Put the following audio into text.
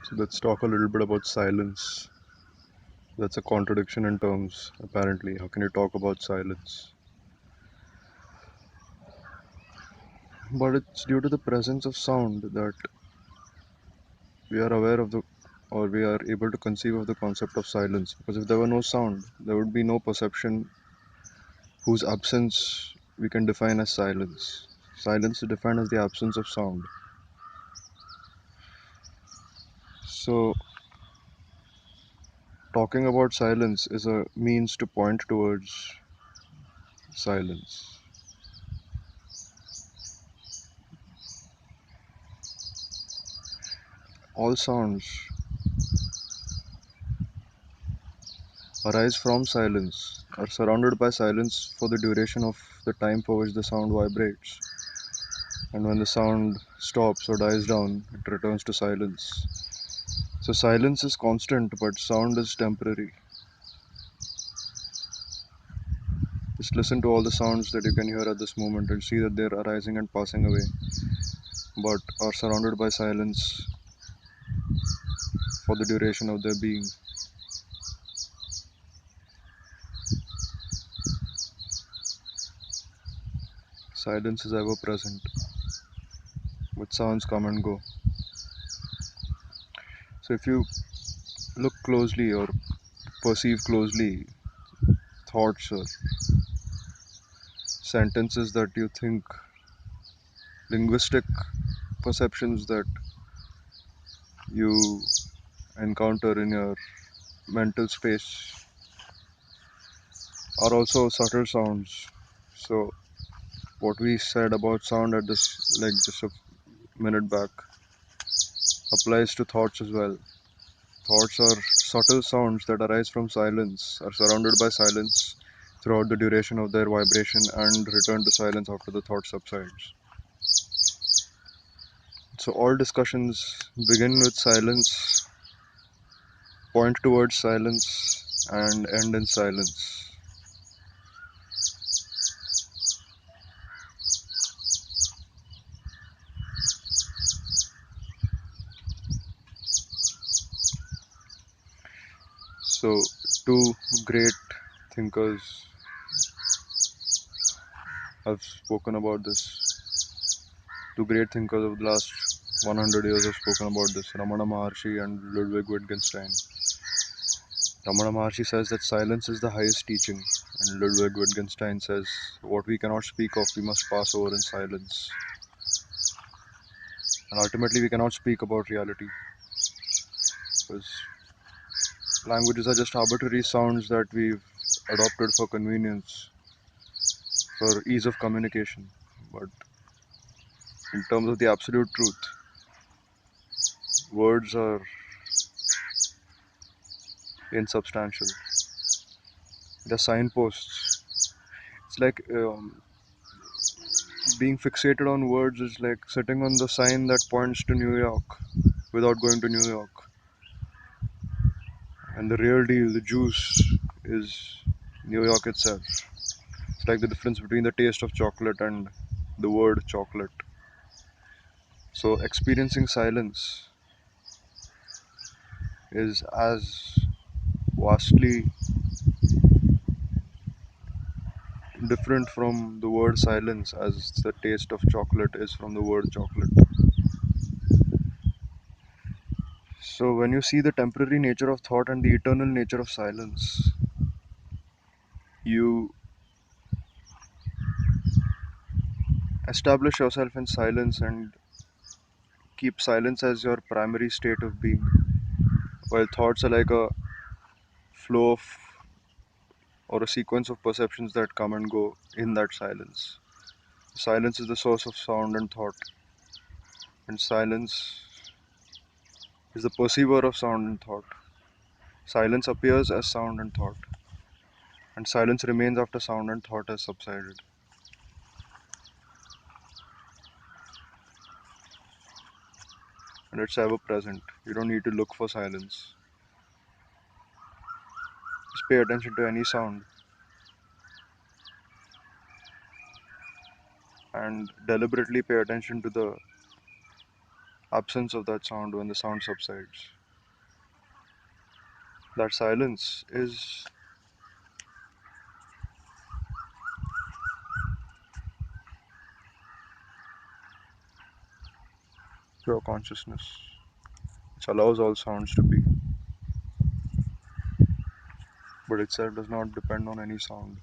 So let's talk a little bit about silence. That's a contradiction in terms, apparently. How can you talk about silence? But it's due to the presence of sound that we are aware of the or we are able to conceive of the concept of silence. Because if there were no sound, there would be no perception whose absence we can define as silence. Silence is defined as the absence of sound. So, talking about silence is a means to point towards silence. All sounds arise from silence, are surrounded by silence for the duration of the time for which the sound vibrates. And when the sound stops or dies down, it returns to silence. So silence is constant, but sound is temporary. Just listen to all the sounds that you can hear at this moment and see that they're arising and passing away, but are surrounded by silence for the duration of their being. Silence is ever present, but sounds come and go. So if you look closely or perceive closely thoughts or sentences that you think, linguistic perceptions that you encounter in your mental space are also subtle sounds. So, what we said about sound at this, like just a minute back, applies to thoughts as well. Thoughts are subtle sounds that arise from silence, are surrounded by silence throughout the duration of their vibration, and return to silence after the thought subsides. So, all discussions begin with silence, point towards silence, and end in silence. So, two great thinkers have spoken about this. Two great thinkers of the last 100 years have spoken about this, Ramana Maharshi and Ludwig Wittgenstein. Ramana Maharshi says that silence is the highest teaching, and Ludwig Wittgenstein says what we cannot speak of, we must pass over in silence. And ultimately, we cannot speak about reality because languages are just arbitrary sounds that we've adopted for convenience, for ease of communication. But in terms of the absolute truth, words are insubstantial. They're signposts. It's like being fixated on words is like sitting on the sign that points to New York without going to New York. And the real deal, the juice, is New York itself. It's like the difference between the taste of chocolate and the word chocolate. So, experiencing silence is as vastly different from the word silence as the taste of chocolate is from the word chocolate. So, when you see the temporary nature of thought and the eternal nature of silence, you establish yourself in silence and keep silence as your primary state of being, while thoughts are like a flow of or a sequence of perceptions that come and go in that silence. Silence is the source of sound and thought, and silence is the perceiver of sound and thought. Silence appears as sound and thought, and silence remains after sound and thought has subsided. And it's ever present. You don't need to look for silence. Just pay attention to any sound and deliberately pay attention to the absence of that sound when the sound subsides. That silence is pure consciousness, which allows all sounds to be, but itself does not depend on any sound.